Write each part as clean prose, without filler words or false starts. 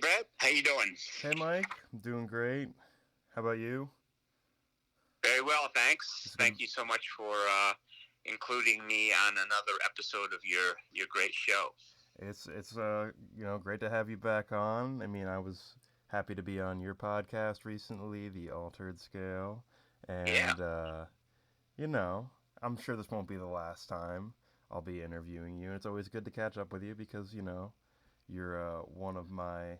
Brett. How you doing? Hey Mike, I'm doing great. How about you? Very well, thanks. It's good. Thank you so much for including me on another episode of your great show. It's great to have you back on. I mean, I was happy to be on your podcast recently, The Altered Scale, Yeah. and you know, I'm sure this won't be the last time I'll be interviewing you. And it's always good to catch up with you because you're one of my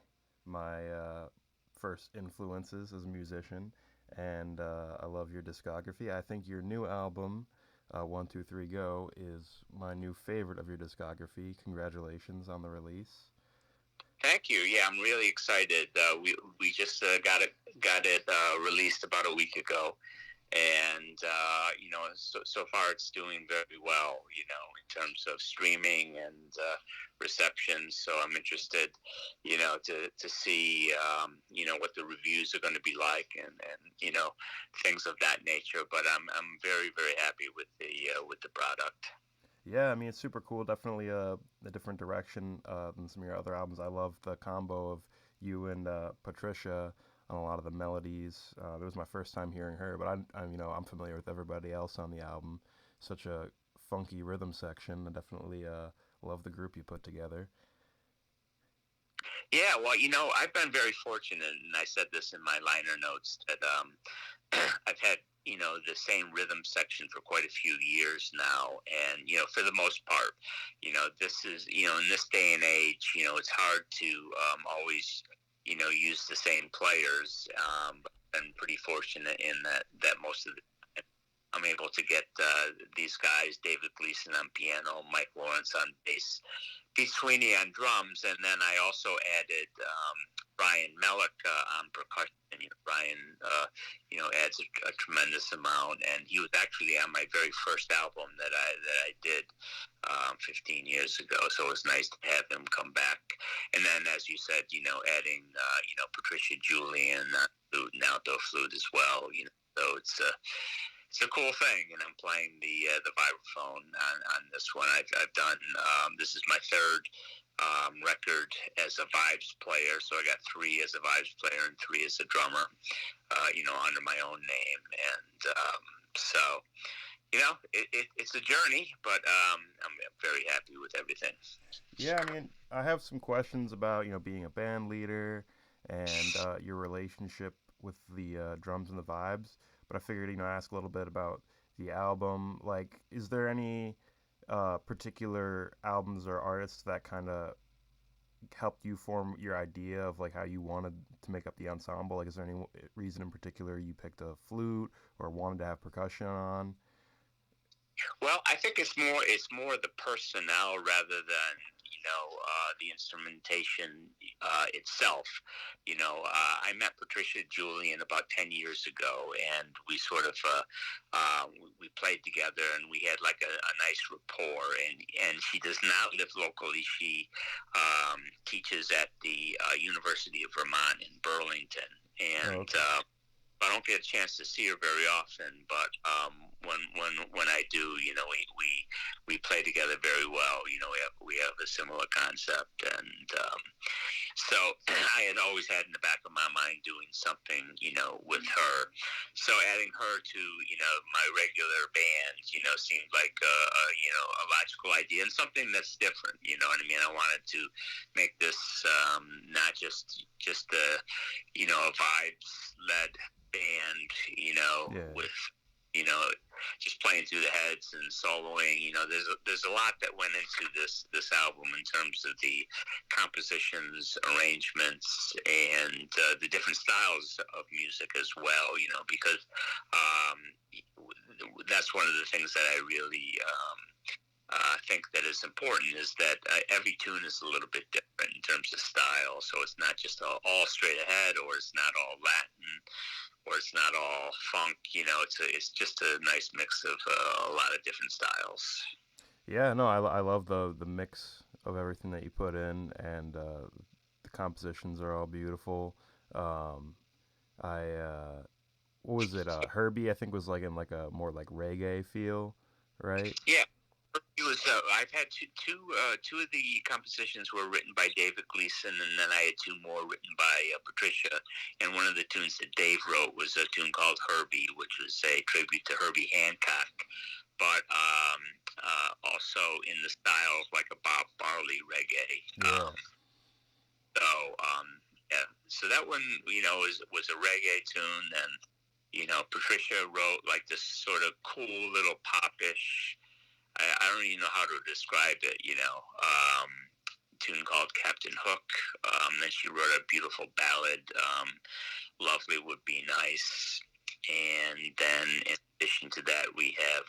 first influences as a musician, and I love your discography. I think your new album, 1, 2, 3, Go, is my new favorite of your discography. Congratulations on the release. Thank you. Yeah, I'm really excited. We just got it released about a week ago, and so far it's doing very well. In terms of streaming and reception. So I'm interested, to see what the reviews are going to be like, and things of that nature. But I'm very very happy with the product. Yeah, I mean it's super cool. Definitely a different direction than some of your other albums. I love the combo of you and Patricia on a lot of the melodies. It was my first time hearing her, but I'm familiar with everybody else on the album. Such a funky rhythm section. I definitely love the group you put together. Yeah, well, I've been very fortunate, and I said this in my liner notes that I've had the same rhythm section for quite a few years now, and for the most part, this is in this day and age, it's hard to always use the same players. But I'm pretty fortunate in that most of the time I'm able to get these guys, David Gleason on piano, Mike Lawrence on bass, Pete Sweeney on drums, and then I also added Brian Melick on percussion. Brian, adds a tremendous amount, and he was actually on my very first album that I did 15 years ago. So it was nice to have him come back. And then, as you said, adding Patricia Julian flute and alto flute as well. So it's a cool thing, and I'm playing the vibraphone on this one. I've done this is my third record as a vibes player, so I got three as a vibes player and three as a drummer, under my own name, and so it's a journey, but I'm very happy with everything. Yeah, I mean, I have some questions about being a band leader and your relationship with the drums and the vibes. But I figured ask a little bit about the album. Like, is there any particular albums or artists that kind of helped you form your idea of like how you wanted to make up the ensemble? Like, is there any reason in particular you picked a flute or wanted to have percussion on? Well, I think it's more the personnel rather than the instrumentation itself. I met Patricia Julian about 10 years ago, and we sort of we played together, and we had like a nice rapport. And she does not live locally. She teaches at the University of Vermont in Burlington, Oh, and okay. I don't get a chance to see her very often, but when I do, we play together very well. We have a similar concept, and so I had always had in the back of my mind doing something, with her. So adding her to my regular band, seemed like a logical idea and something that's different. You know what I mean? I wanted to make this not just a vibes led band, Yeah. with you know just playing through the heads and soloing. There's a lot that went into this album in terms of the compositions, arrangements, and the different styles of music as well. Because that's one of the things that I really think that is important is that every tune is a little bit different in terms of style. So it's not just all straight ahead, or it's not all Latin, or it's not all funk. It's just a nice mix of a lot of different styles. Yeah, no, I love the mix of everything that you put in, and the compositions are all beautiful. Um, I what was it? Herbie, I think was like in like a more like reggae feel, right? Yeah, he was. I've had two of the compositions were written by David Gleason, and then I had two more written by Patricia. And one of the tunes that Dave wrote was a tune called Herbie, which was a tribute to Herbie Hancock, but also in the style of like a Bob Marley reggae. Yeah. So yeah, so that one, was a reggae tune, and Patricia wrote like this sort of cool little popish. I don't even know how to describe it. Tune called Captain Hook. Then she wrote a beautiful ballad, "Lovely Would Be Nice," and then in addition to that, we have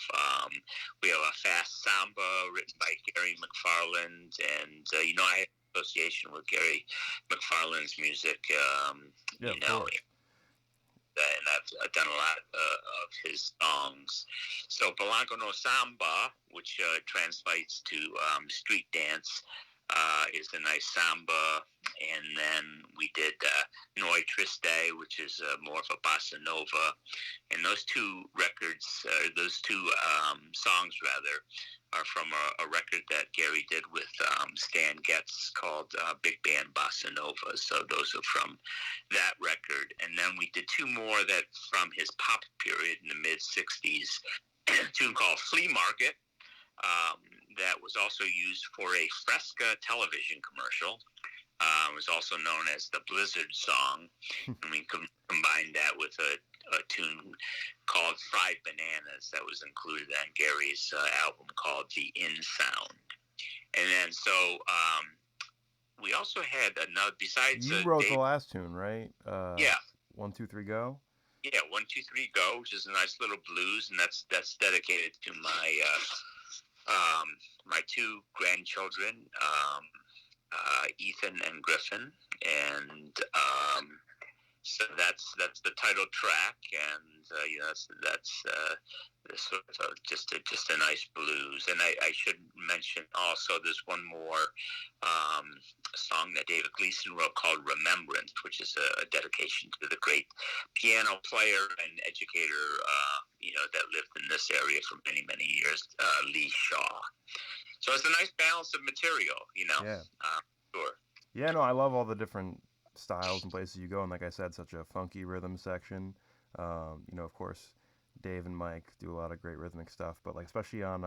a fast samba written by Gary McFarland, and I have association with Gary McFarland's music. And I've done a lot of his songs. So Balanco no Samba, which translates to street dance, is a nice samba. And then we did Noi Triste, which is more of a bossa nova. And those two songs rather, are from a record that Gary did with Stan Getz called Big Band Bossa Nova. So those are from that record. And then we did two more that from his pop period in the mid-'60s, a tune called Flea Market, that was also used for a Fresca television commercial. It was also known as the Blizzard Song. And we combined that with a tune called Fried Bananas that was included on Gary's album called The In Sound. And then we also had another, besides... You wrote the last tune, right? Yeah. 1, 2, 3, Go? Yeah, 1, 2, 3, Go, which is a nice little blues, and that's dedicated to my two grandchildren, Ethan and Griffin, and so that's the title track, and that's sort of just a nice blues. And I should mention also there's one more song that David Gleason wrote called Remembrance, which is a dedication to the great piano player and educator that lived in this area for many, many years, Lee Shaw. So it's a nice balance of material, Yeah. Sure. Yeah, no, I love all the different styles and places you go, and like I said, such a funky rhythm section. Of course, Dave and Mike do a lot of great rhythmic stuff, but like especially on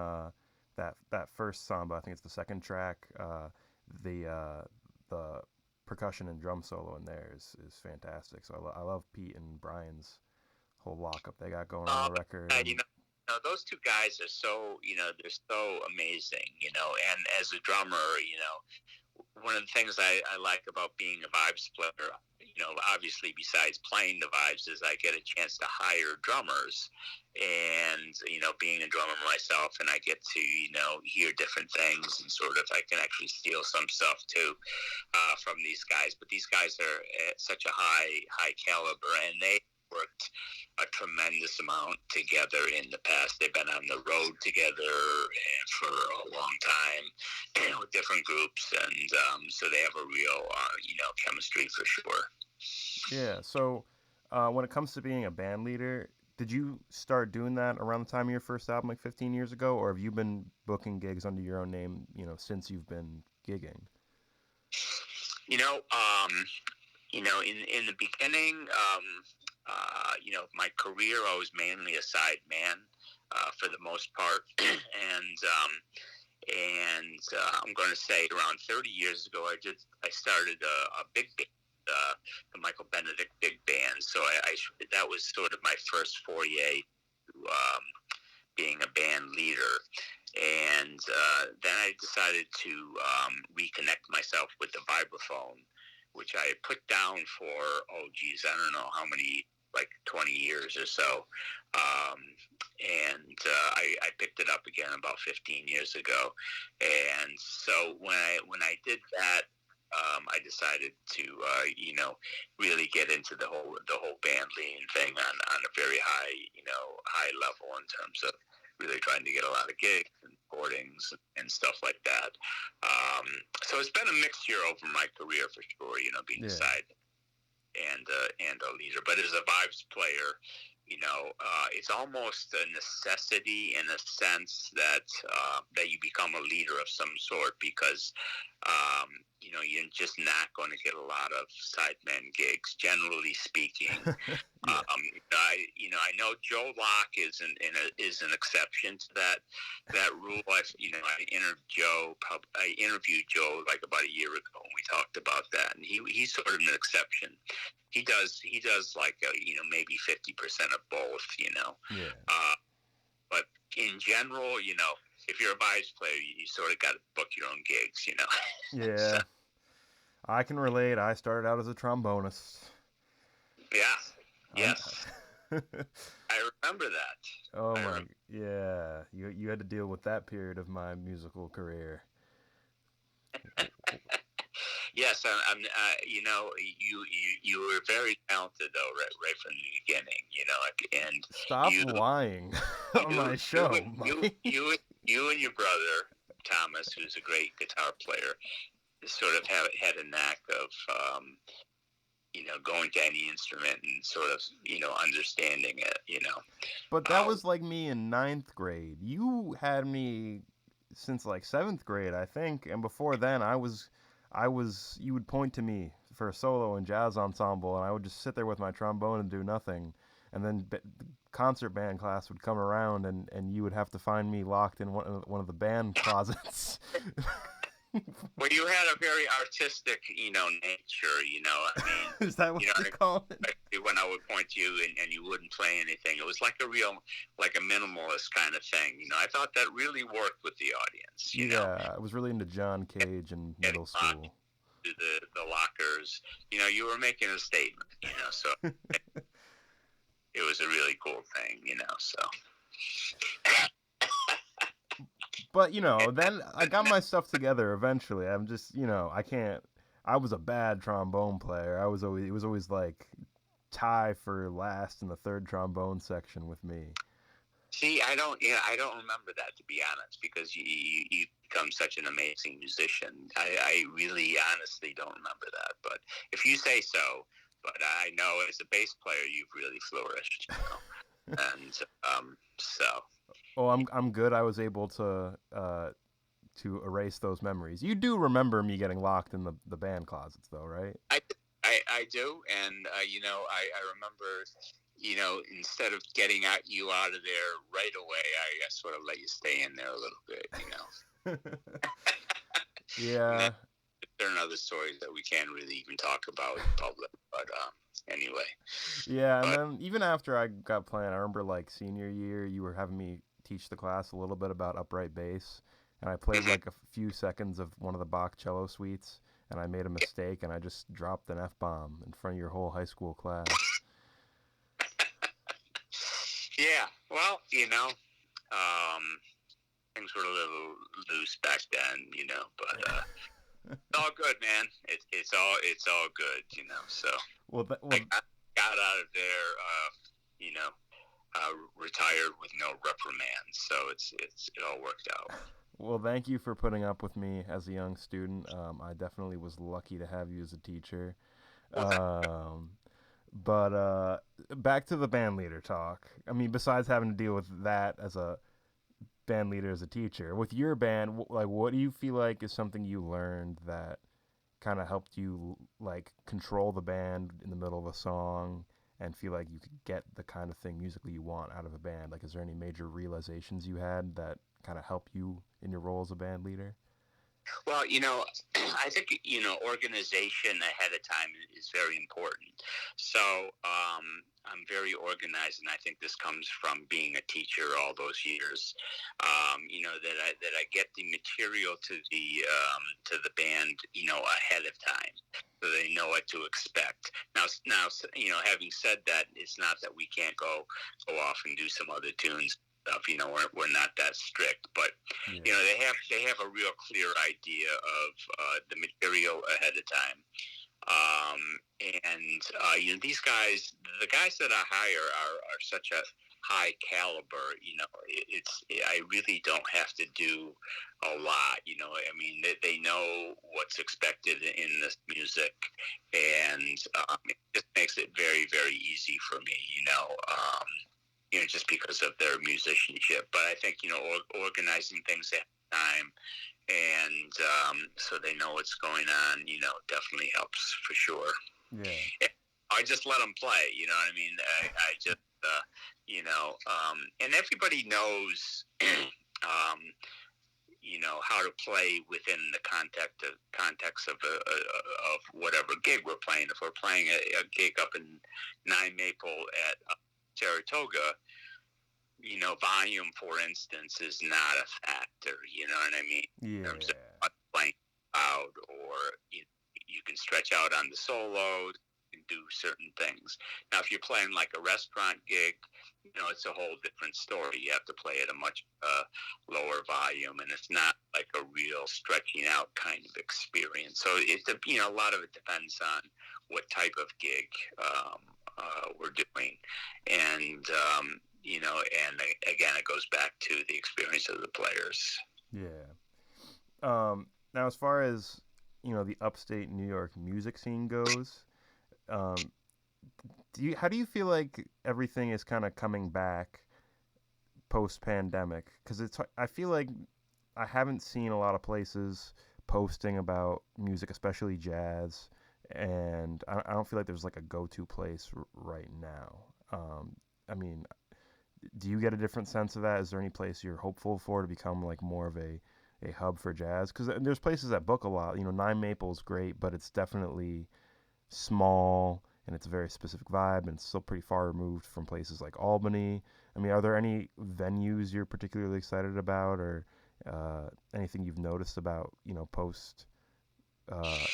that first samba, I think it's the second track, the percussion and drum solo in there is fantastic. So I love Pete and Brian's whole lockup they got going on the record. Those two guys are so, they're so amazing, and as a drummer, one of the things I like about being a vibe splitter, obviously besides playing the vibes, is I get a chance to hire drummers, and, being a drummer myself, and I get to, hear different things, and sort of I can actually steal some stuff too from these guys. But these guys are at such a high caliber, and they worked a tremendous amount together in the past. They've been on the road together for a long time with different groups, and so they have a real, chemistry for sure. Yeah. So when it comes to being a band leader, did you start doing that around the time of your first album, like 15 years ago, or have you been booking gigs under your own name, since you've been gigging? In the beginning, my career, I was mainly a side man for the most part, and I'm going to say around 30 years ago, I started a big band, the Michael Benedict big band. So that was sort of my first foray to being a band leader. And then I decided to reconnect myself with the vibraphone, which I had put down for, I don't know how many, like 20 years or so. And I picked it up again about 15 years ago. And so when I did that, I decided to, really get into the whole band leading thing on a very high level in terms of really trying to get a lot of gigs and recordings and stuff like that. So it's been a mixture over my career for sure, being a side and a leader. But as a vibes player, it's almost a necessity in a sense that you become a leader of some sort, because you're just not going to get a lot of sideman gigs, generally speaking. Yeah. I know Joe Locke is an exception to that rule. I interviewed Joe like about a year ago, and we talked about that, and he's sort of an exception. He does like maybe 50% of both. Yeah. But in general, if you're a vibes player, you sort of got to book your own gigs. So, Yeah. I can relate. I started out as a trombonist. yeah. I'm. Yes. I remember that. Oh my. Yeah. You had to deal with that period of my musical career. Yes, you were very talented though, right from the beginning. And Stop you lying on you my you show, you Mike. you and your brother Thomas, who's a great guitar player, sort of had a knack of going to any instrument and sort of understanding it. But that was like me in ninth grade. You had me since like seventh grade, I think, and before then, I was. You would point to me for a solo and jazz ensemble, and I would just sit there with my trombone and do nothing. And then the concert band class would come around, and you would have to find me locked in one of the band closets. Well, you had a very artistic, nature. I mean, Is that what you know, you call it? when I would point to you and you wouldn't play anything, it was like a minimalist kind of thing. I thought that really worked with the audience. Yeah, I was really into John Cage in Getting middle locked school. to the lockers. You were making a statement. So it was a really cool thing. So. But then I got my stuff together eventually. I'm just, I can't. I was a bad trombone player. It was always like tie for last in the third trombone section with me. See, I don't remember that, to be honest, because you become such an amazing musician. I really honestly don't remember that, but if you say so, but I know as a bass player you've really flourished, and so. Oh, I'm good. I was able to erase those memories. You do remember me getting locked in the band closets, though, right? I do, and I remember, instead of getting you out of there right away, I sort of let you stay in there a little bit. And then Yeah. there are other stories that we can't really even talk about in public, but anyway. Yeah, and But then even after I got playing, I remember like senior year, you were having me teach the class a little bit about upright bass, and I played mhm. like a few seconds of one of the Bach cello suites, and I made a mistake, and I just dropped an F bomb in front of your whole high school class. Yeah, well, um, things were a little loose back then, but it's all good, man. It's all good, So Well, I got out of there, you know, retired with no reprimand, so it all worked out. well, thank you for putting up with me as a young student. I definitely was lucky to have you as a teacher. Well, Um, but back to the band leader talk. I mean, besides having to deal with that as a band leader, as a teacher, with your band, like, what do you feel like is something you learned that kind of helped you like control the band in the middle of a song and feel like you could get the kind of thing musically you want out of a band? Like, is there any major realizations you had that kind of help you in your role as a band leader? Well, I think organization ahead of time is very important. So I'm very organized, and I think this comes from being a teacher all those years. That I get the material to the band, ahead of time, so they know what to expect. Now, having said that, it's not that we can't go off and do some other tunes. Stuff. We're not that strict, but Yeah. they have a real clear idea of the material ahead of time. And these guys, the guys that I hire are such a high caliber. I really don't have to do a lot. I mean, they know what's expected in this music, and it just makes it very, very easy for me. Just because of their musicianship. But I think organizing things at the time, and so they know what's going on, definitely helps for sure. Yeah. I just let them play. You know what I mean? I just, and everybody knows, how to play within the context of whatever gig we're playing. If we're playing a gig up in Nine Maple at Saratoga, volume, for instance, is not a factor. You know what I mean? Yeah. In terms of playing loud, or you can stretch out on the solo and do certain things. Now, if you're playing like a restaurant gig, it's a whole different story. You have to play at a much lower volume, and it's not like a real stretching out kind of experience. So a lot of it depends on what type of gig we're doing, and and again, it goes back to the experience of the players. Yeah. Now, as far as the upstate New York music scene goes, um, how do you feel like everything is kind of coming back post pandemic? Because I feel like I haven't seen a lot of places posting about music, especially jazz, and I don't feel like there's like a go-to place right now. I mean, do you get a different sense of that? Is there any place you're hopeful for to become like more of a hub for jazz? Because there's places that book a lot. Nine Maple's great, but it's definitely small and it's a very specific vibe, and it's still pretty far removed from places like Albany. I mean, are there any venues you're particularly excited about, or anything you've noticed about post? Uh,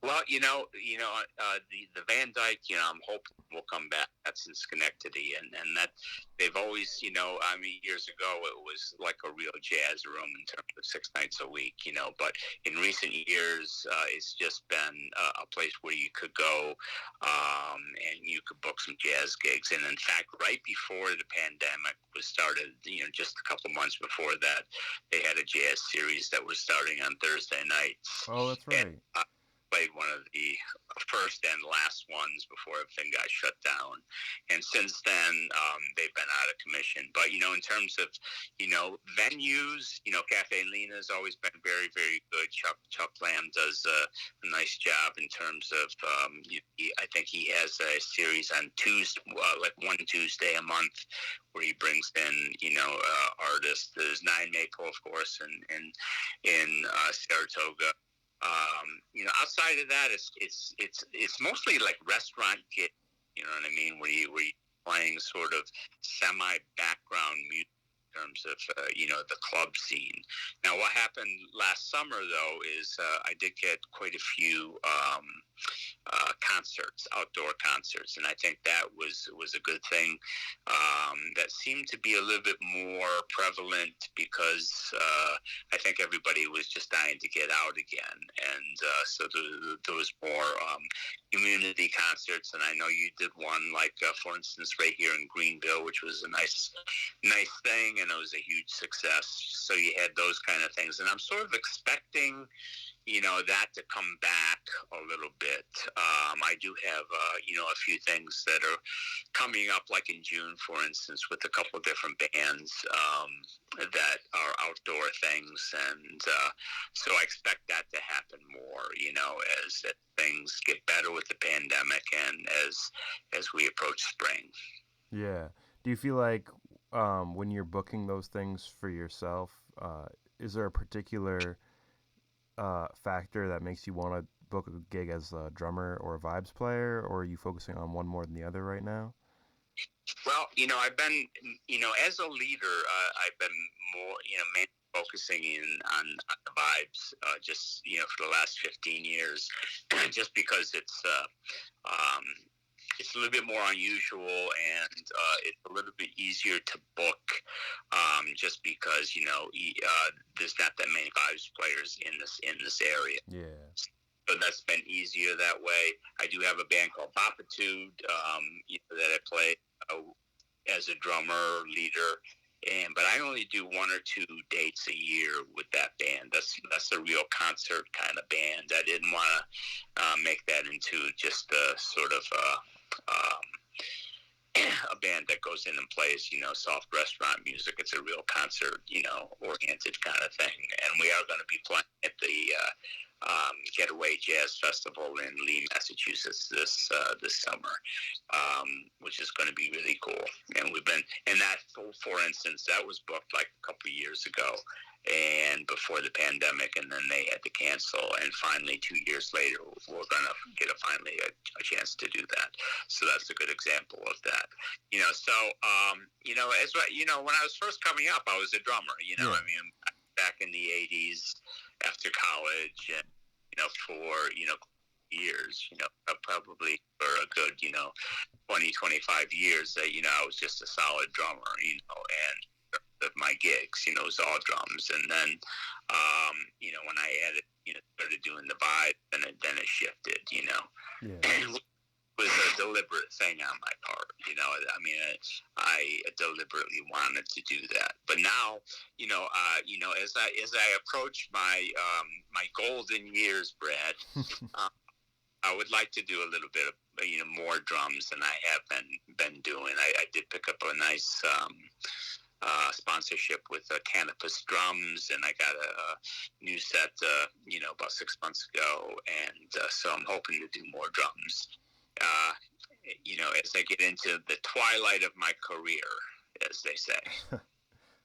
Well, the Van Dyke, I'm hoping will come back. That's in Schenectady, and that they've always, I mean, years ago it was like a real jazz room in terms of 6 nights a week, But in recent years, it's just been a place where you could go, and you could book some jazz gigs. And in fact, right before the pandemic was started, just a couple months before that, they had a jazz series that was starting on Thursday nights. oh, that's right. And, played one of the first and last ones before everything got shut down. And since then, they've been out of commission. But, in terms of, venues, Cafe Lena's always been very, very good. Chuck Lamb does a nice job in terms of, I think he has a series on Tuesday, like one Tuesday a month, where he brings in, artists. There's Nine Maple, of course, and in Saratoga. Outside of that, it's mostly like restaurant gig. You know what I mean? Where you're playing sort of semi background music in terms of the club scene. Now, what happened last summer though is I did get quite a few concerts, outdoor concerts, and I think that was a good thing. That seemed to be a little bit more prevalent because I think everybody was just dying to get out again, and so there was more community concerts. And I know you did one, like for instance, right here in Greenville, which was a nice thing, and it was a huge success. So you had those kind of things, and I'm sort of expecting that to come back a little bit. I do have, a few things that are coming up, like in June, for instance, with a couple of different bands that are outdoor things. And so I expect that to happen more, as things get better with the pandemic and as we approach spring. Yeah. Do you feel like when you're booking those things for yourself, is there a particular factor that makes you want to book a gig as a drummer or a vibes player, or are you focusing on one more than the other right now? Well, I've been, as a leader, I've been more, mainly focusing on the vibes, just, for the last 15 years, just because it's a little bit more unusual, and it's a little bit easier to book, just because there's not that many vibes players in this area. Yeah. So that's been easier that way. I do have a band called Popitude that I play as a drummer leader. But I only do 1 or 2 dates a year with that band. That's a real concert kind of band. I didn't want to make that into just a sort of a band that goes in and plays, soft restaurant music. It's a real concert, oriented kind of thing. And we are going to be playing at the Getaway Jazz Festival in Lee, Massachusetts this summer, which is going to be really cool. And we've been, and that, for instance, that was booked like a couple of years ago, and before the pandemic, and then they had to cancel. And finally, 2 years later, we're going to get finally a chance to do that. So that's a good example of that. So when I was first coming up, I was a drummer. I mean, back in the '80s, after college, and for years, probably for a good 20, 25 years, that I was just a solid drummer, and of my gigs, it was all drums. And then, when I added, started doing the vibe, then it shifted, Yeah. It was a deliberate thing on my part, I mean, I deliberately wanted to do that. But now, as I approach my my golden years, Brad, I would like to do a little bit of more drums than I have been doing. I did pick up a nice sponsorship with Canopus Drums, and I got a new set about 6 months ago, and so I'm hoping to do more drums as I get into the twilight of my career, as they say.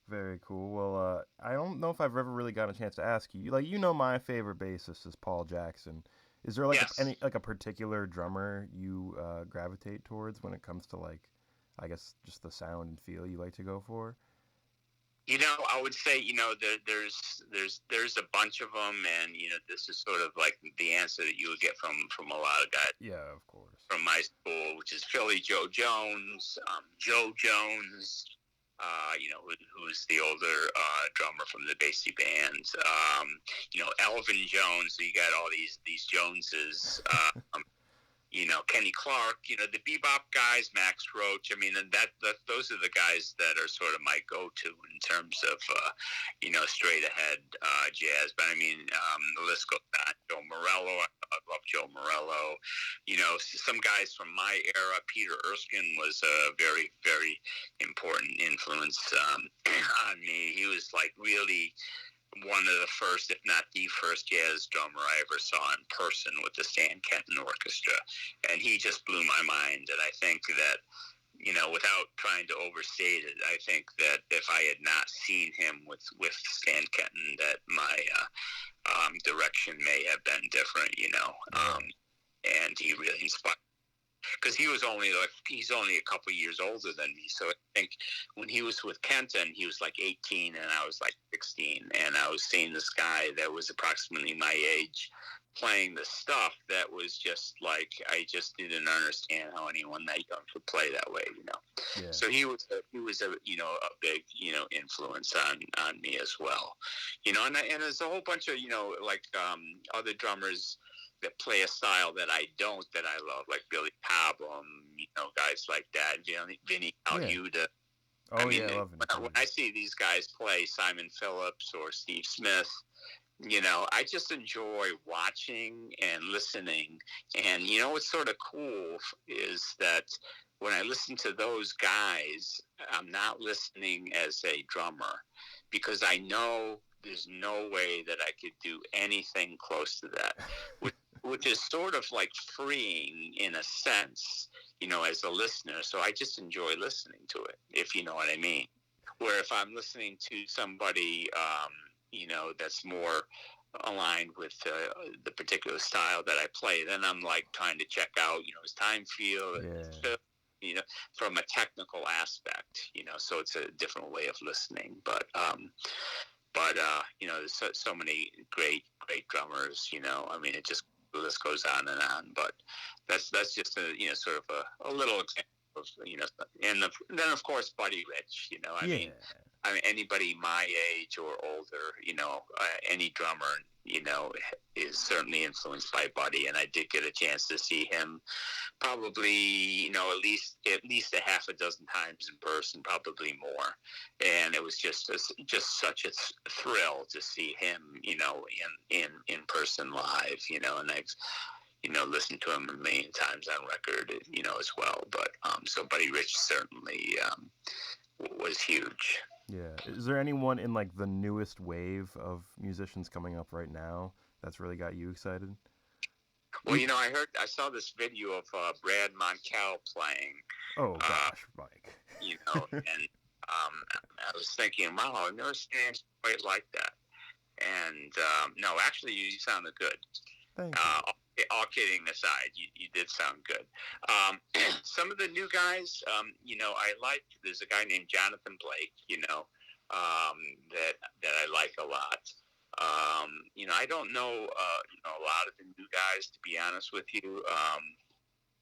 Very cool. Well, I don't know if I've ever really gotten a chance to ask you. My favorite bassist is Paul Jackson. Is there Yes. any a particular drummer you gravitate towards when it comes to I guess just the sound and feel you like to go for? I would say, there's a bunch of them, and this is sort of like the answer that you would get from a lot of guys Yeah, of course. from my school, which is Philly Joe Jones, Joe Jones, who's the older drummer from the Basie band. Elvin Jones. So you got all these Joneses. Kenny Clark, the bebop guys, Max Roach. I mean, and those are the guys that are sort of my go-to in terms of, straight ahead jazz. But I mean, the list goes on. Joe Morello, I love Joe Morello. Some guys from my era. Peter Erskine was a very, very important influence on me. He was like really one of the first, if not the first, jazz drummer I ever saw in person with the Stan Kenton Orchestra. And he just blew my mind. And I think that, without trying to overstate it, I think that if I had not seen him with Stan Kenton, that my direction may have been different, and he really inspired, because he's only a couple years older than me. So I think when he was with Kenton, he was like 18 and I was like 16, and I was seeing this guy that was approximately my age playing the stuff that was just like, I just didn't understand how anyone that young could play that way, Yeah. So he was a a big influence on me as well, and there's a whole bunch of other drummers that play a style that I don't, that I love, like Billy Cobham, guys like that, Vinny Colaiuta. Oh, I mean, yeah, I love it. when I see these guys play, Simon Phillips or Steve Smith, I just enjoy watching and listening. And what's sort of cool is that when I listen to those guys, I'm not listening as a drummer, because I know there's no way that I could do anything close to that, which is sort of like freeing in a sense, as a listener. So I just enjoy listening to it, if you know what I mean. Where if I'm listening to somebody, that's more aligned with the particular style that I play, then I'm like trying to check out, his time feel, from a technical aspect, so it's a different way of listening. But there's so many great drummers. I mean, it just, the list goes on and on. But that's just a sort of a little example of and then of course Buddy Rich. I mean anybody my age or older, any drummer is certainly influenced by Buddy, and I did get a chance to see him probably at least a half a dozen times in person, probably more, and it was just such a thrill to see him, in person live, and I've listened to him a million times on record, as well. But so Buddy Rich certainly was huge. Yeah. Is there anyone in like the newest wave of musicians coming up right now that's really got you excited? Well, I saw this video of Brad Moncal playing, Oh uh, gosh, Mike. and I was thinking, wow, I've never seen anything quite like that. And no, actually, you sounded good. Thank you. All kidding aside, you did sound good. Some of the new guys, I like. There's a guy named Jonathan Blake, that I like a lot. I don't know, a lot of the new guys, to be honest with you,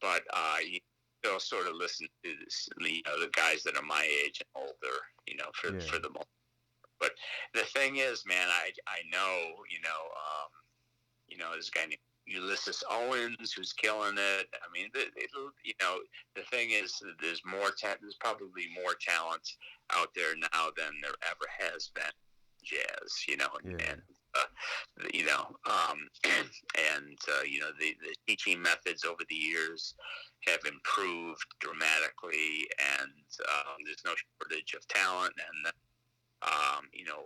but you still sort of listen to the guys that are my age and older, for the most. But the thing is, man, I know, this guy named Ulysses Owens who's killing it. I mean, the thing is, there's probably more talent out there now than there ever has been in jazz, and the teaching methods over the years have improved dramatically, and there's no shortage of talent. And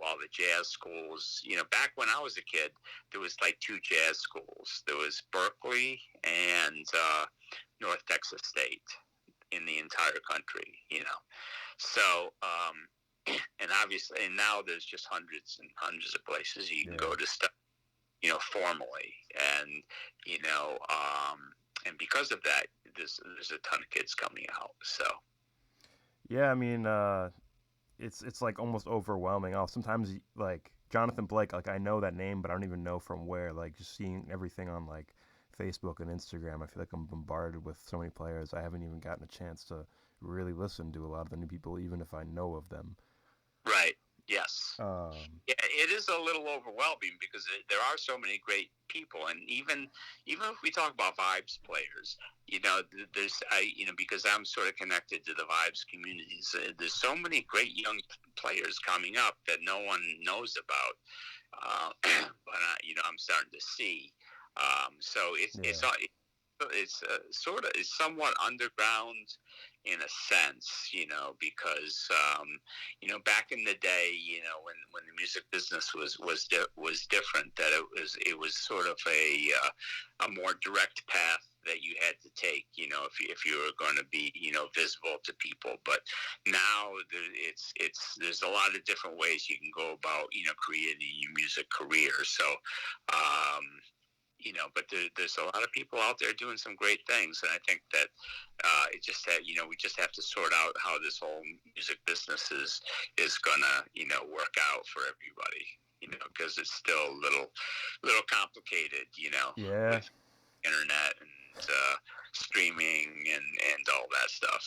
all the jazz schools. Back when I was a kid, there was like two jazz schools. There was Berkeley and North Texas State in the entire country. So and obviously, and now there's just hundreds and hundreds of places you can go to study, formally, and and because of that, there's a ton of kids coming out. So Yeah, I mean, it's like almost overwhelming. Oh, sometimes like Jonathan Blake, like I know that name, but I don't even know from where. Like just seeing everything on like Facebook and Instagram, I feel like I'm bombarded with so many players. I haven't even gotten a chance to really listen to a lot of the new people, even if I know of them. Right. Yes. Um, Yeah, it is a little overwhelming because there are so many great people, and even if we talk about vibes players, because I'm sort of connected to the vibes communities. There's so many great young players coming up that no one knows about, but I'm starting to see. So it's somewhat underground in a sense, because back in the day, when the music business was different, that it was sort of a more direct path that you had to take, if you were going to be, visible to people. But now there's a lot of different ways you can go about, creating your music career. So, but there's a lot of people out there doing some great things, and I think that it just that we just have to sort out how this whole music business is gonna work out for everybody, because it's still a little complicated, yeah, with internet and streaming and all that stuff.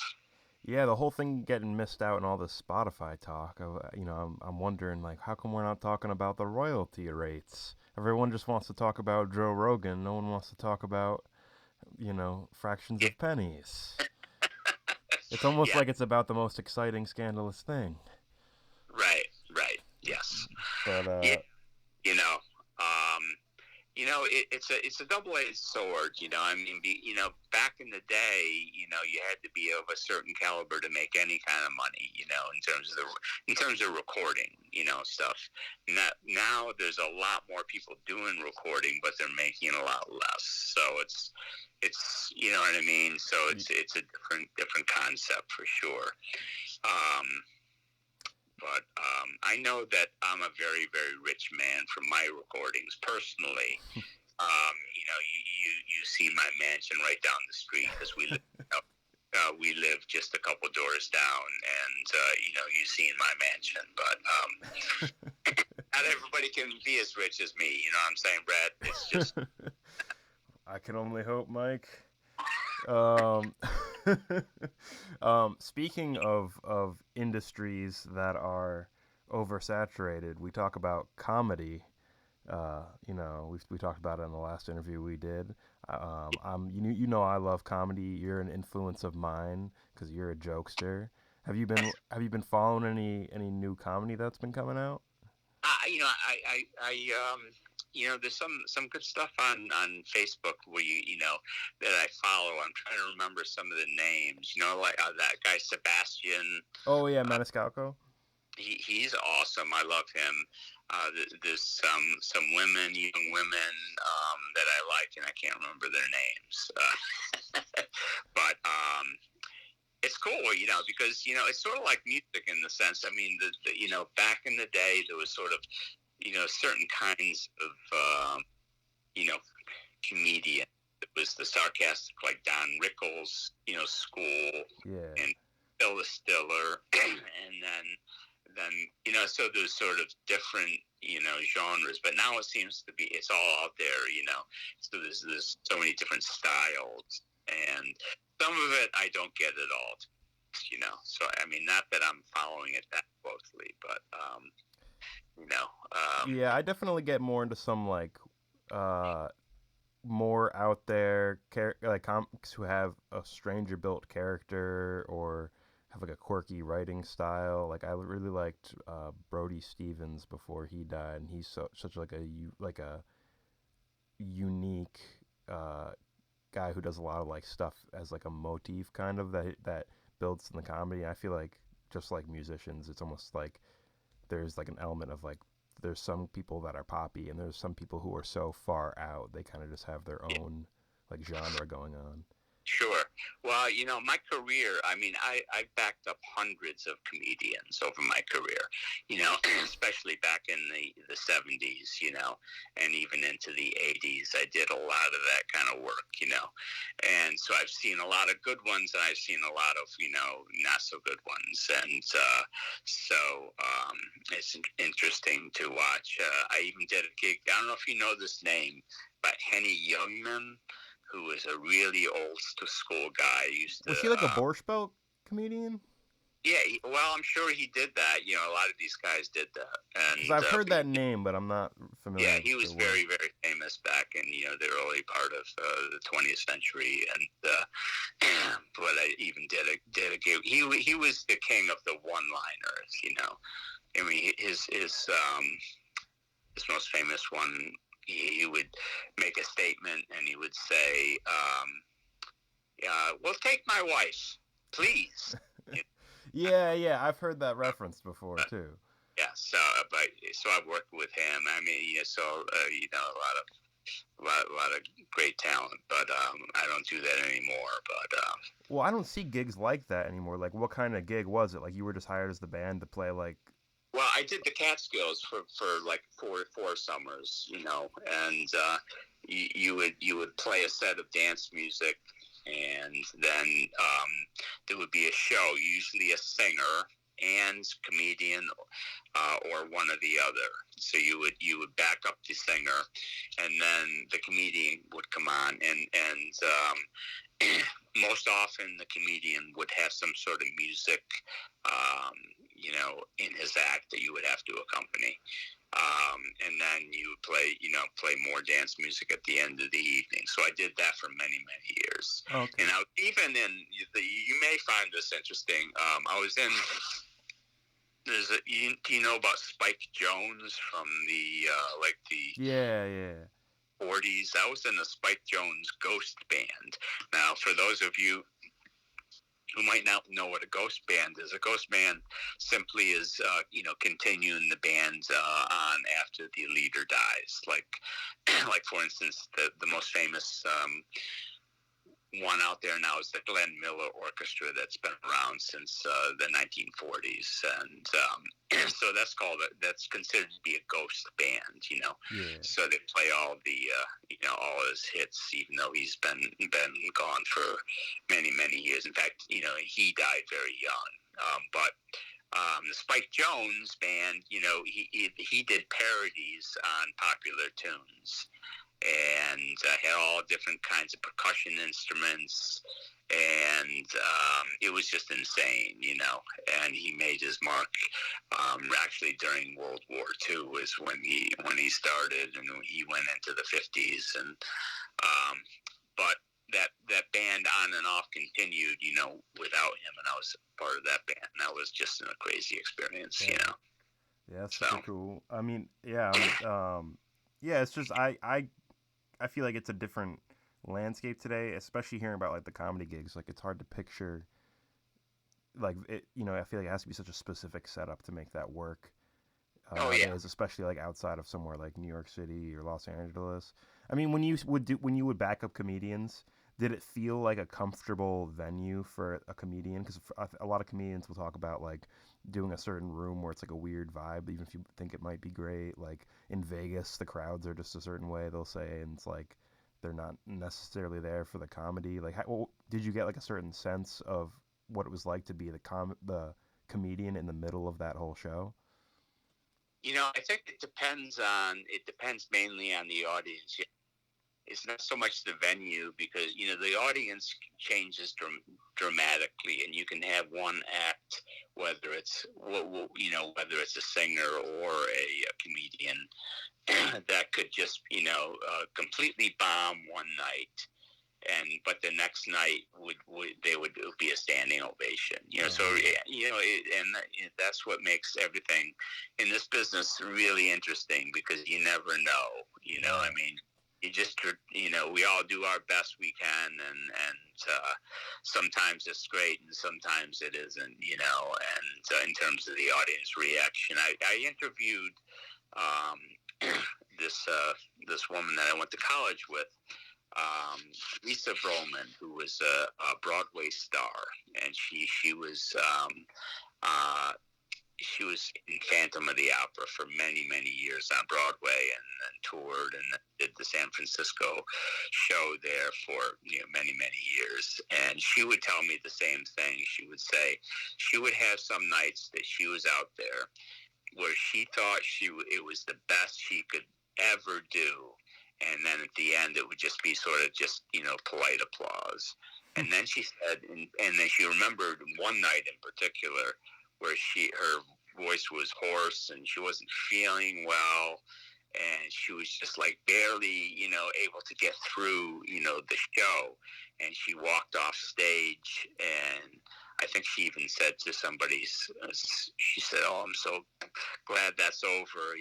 yeah, the whole thing getting missed out in all this Spotify talk. I'm wondering like, how come we're not talking about the royalty rates? Everyone just wants to talk about Joe Rogan. No one wants to talk about, fractions of pennies. It's almost Yeah. like it's about the most exciting, scandalous thing. Right, yes. But Yeah, you know, um, it's a double-edged sword. I mean, back in the day, you had to be of a certain caliber to make any kind of money. In terms of recording, stuff. Now there's a lot more people doing recording, but they're making a lot less. So it's you know what I mean. So it's a different concept for sure. Um, but I know that I'm a very, very rich man from my recordings personally. You see my mansion right down the street because we live just a couple doors down, and you've seen my mansion. But not everybody can be as rich as me. You know what I'm saying, Brad? It's just I can only hope, Mike. Speaking of industries that are oversaturated, we talk about comedy. We talked about it in the last interview we did. I love comedy. You're an influence of mine because you're a jokester. Have you been following any new comedy that's been coming out? There's some good stuff on Facebook where that I follow. I'm trying to remember some of the names. Like that guy Sebastian. Oh yeah, Uh, Maniscalco. he's awesome. I love him. There's some young women that I like, and I can't remember their names. But it's cool, because it's sort of like music in the sense. I mean, back in the day, there was sort of certain kinds of you know comedian. It was the sarcastic, like Don Rickles, school, Yeah, and Phyllis Stiller, and then so there's sort of different genres, but now it seems to be it's all out there, so there's so many different styles, and some of it I don't get at all, so I mean, not that I'm following it that closely, but you know yeah. I definitely get more into some like uh more out there like comics who have a stranger built character or have like a quirky writing style. Like I really liked Brody Stevens before he died, and he's such like a unique uh, guy who does a lot of like stuff as like a motif kind of that builds in the comedy. I feel like just like musicians, it's almost like there's like an element of like there's some people that are poppy and there's some people who are so far out they kind of just have their yeah. own like genre going on. Sure. Well, my career, I mean, I backed up hundreds of comedians over my career, especially back in the 70s, and even into the 80s. I did a lot of that kind of work, and so I've seen a lot of good ones and I've seen a lot of, not so good ones. And it's interesting to watch. I even did a gig, I don't know if you know this name, but Henny Youngman, who was a really old school guy. Used to, Was he like a Borscht Belt comedian? yeah. Well, I'm sure he did that. A lot of these guys did that, Because and I've heard that name, but I'm not familiar yeah, with he the was work. very, very famous back in the early part of the 20th century, and but I even did a gig. He was the king of the one-liners. I mean, his most famous one. He would make a statement and he would say, "Well, take my wife, please." Yeah, I've heard that reference before But too. yeah, so I've worked with him. I mean, a lot of great talent, but I don't do that anymore. But Well, I don't see gigs like that anymore. Like, what kind of gig was it? Like, you were just hired as the band to play like. well, I did the Catskills for like four summers, and you would play a set of dance music, and then there would be a show, usually a singer and comedian, or one or the other. So you would back up the singer, and then the comedian would come on, and most often the comedian would have some sort of music, in his act that you would have to accompany. And then you would play more dance music at the end of the evening. So I did that for many, many years. Okay. And even in you may find this interesting. I was in. Do you know about Spike Jones from the Yeah. 40s? I was in the Spike Jones Ghost Band. Now, for those of you who might not know what a ghost band is, a ghost band simply is, continuing the band on after the leader dies. Like for instance, the most famous one out there now is the Glenn Miller Orchestra that's been around since the 1940s, and so that's considered to be a ghost band, Yeah. So they play all all his hits, even though he's been gone for many, many years. In fact, he died very young. But the Spike Jones band, he did parodies on popular tunes. and had all different kinds of percussion instruments, and it was just insane, And he made his mark actually during World War II was when he started, and he went into the 50s, and but that band on and off continued, without him, and I was part of that band. That was just a crazy experience, Yeah, that's super cool. I mean, yeah, yeah. It's just I feel like it's a different landscape today, especially hearing about like the comedy gigs. Like it's hard to picture like it. I feel like it has to be such a specific setup to make that work. Nowadays, especially like outside of somewhere like New York City or Los Angeles. I mean, when you would back up comedians, did it feel like a comfortable venue for a comedian? Because a lot of comedians will talk about like doing a certain room where it's like a weird vibe, even if you think it might be great. Like in Vegas, the crowds are just a certain way, they'll say, and it's like they're not necessarily there for the comedy. Like, did you get like a certain sense of what it was like to be the comedian in the middle of that whole show? I think it depends mainly on the audience. It's not so much the venue, because the audience changes dramatically, and you can have one act, whether it's whether it's a singer or a comedian, that could just completely bomb one night, but the next night would be a standing ovation. So that's what makes everything in this business really interesting, because you never know. I mean, you just we all do our best we can, and sometimes it's great and sometimes it isn't. And in terms of the audience reaction, I interviewed this woman that I went to college with, Lisa Broman, who was a Broadway star, and she was in Phantom of the Opera for many, many years on Broadway, and then toured and did the San Francisco show there for many, many years. And she would tell me the same thing. She would say she would have some nights that she was out there where she thought it was the best she could ever do, and then at the end it would just be sort of just polite applause. And then she said, and then she remembered one night in particular where her voice was hoarse and she wasn't feeling well, and she was just like barely able to get through the show, and she walked off stage, and I think she even said to somebody, she said, "Oh, I'm so glad that's over.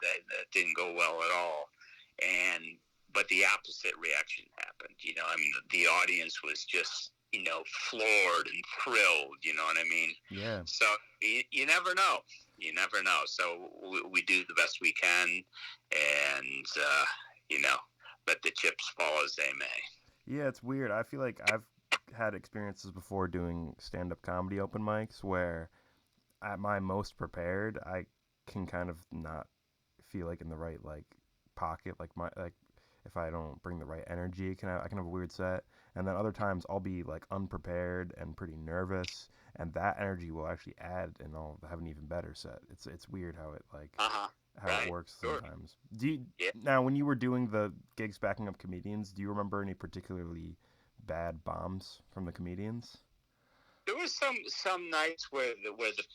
That didn't go well at all." But the opposite reaction happened. I mean, the audience was just floored and thrilled. You know what I mean? Yeah. So you never know. You never know. So we do the best we can, and let the chips fall as they may. Yeah, it's weird. I feel like I've had experiences before doing stand-up comedy open mics where at my most prepared, I can kind of not feel like in the right like pocket, like if I don't bring the right energy, I can have a weird set. And then other times I'll be like unprepared and pretty nervous, and that energy will actually add, and I'll have an even better set. It's weird how it like how it works sometimes. Now when you were doing the gigs backing up comedians, do you remember any particularly bad bombs from the comedians? There was some nights where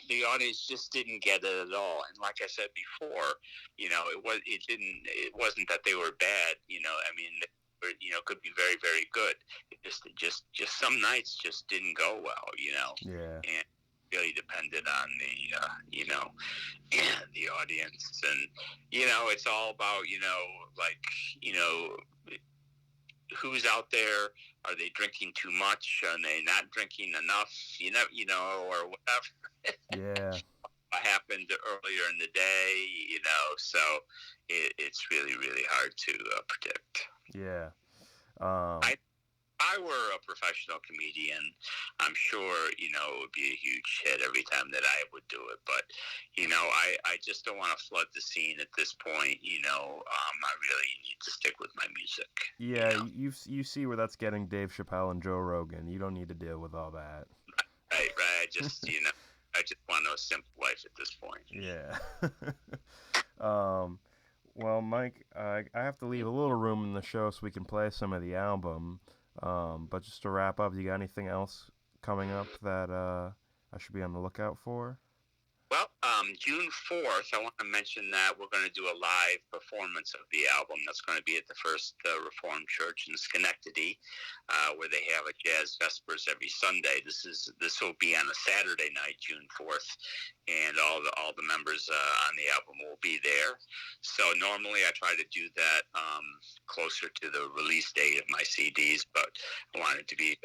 the audience just didn't get it at all, and like I said before, it wasn't that they were bad. I mean, they were, could be very, very good. It just some nights just didn't go well. Yeah. And really depended on the audience, and it's all about like who's out there. Are they drinking too much? Are they not drinking enough? Or whatever. Yeah. What happened earlier in the day? So it's really, really hard to predict. Yeah. I were a professional comedian, I'm sure, it would be a huge hit every time that I would do it. But, I just don't want to flood the scene at this point. I really need to stick with my music. Yeah, you see where that's getting Dave Chappelle and Joe Rogan. You don't need to deal with all that. Right. I just, I just want a simple life at this point. Yeah. Well, Mike, I have to leave a little room in the show so we can play some of the album. But just to wrap up, you got anything else coming up that I should be on the lookout for? Well, June 4th, I want to mention that we're going to do a live performance of the album. That's going to be at the First Reformed Church in Schenectady, where they have a jazz vespers every Sunday. This will be on a Saturday night, June 4th, and all the members on the album will be there. So normally I try to do that closer to the release date of my CDs, but I wanted to be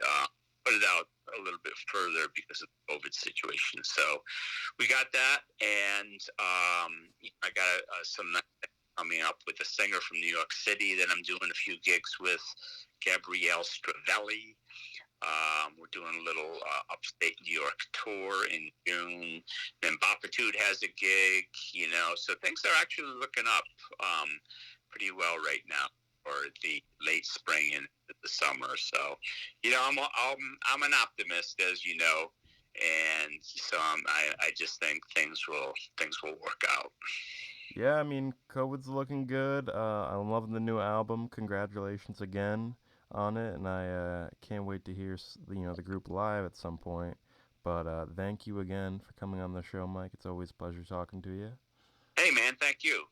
put it out a little bit further because of the COVID situation. So we got that, and I got some coming up with a singer from New York City that I'm doing a few gigs with, Gabrielle Stravelli. We're doing a little upstate New York tour in June. Then Bapatude has a gig, so things are actually looking up pretty well right now for the late spring and the summer. So, I'm an optimist, as you know, and so I just think things will work out. Yeah, I mean, COVID's looking good. I'm loving the new album. Congratulations again on it, and I can't wait to hear the group live at some point. But thank you again for coming on the show, Mike. It's always a pleasure talking to you. Hey, man, thank you.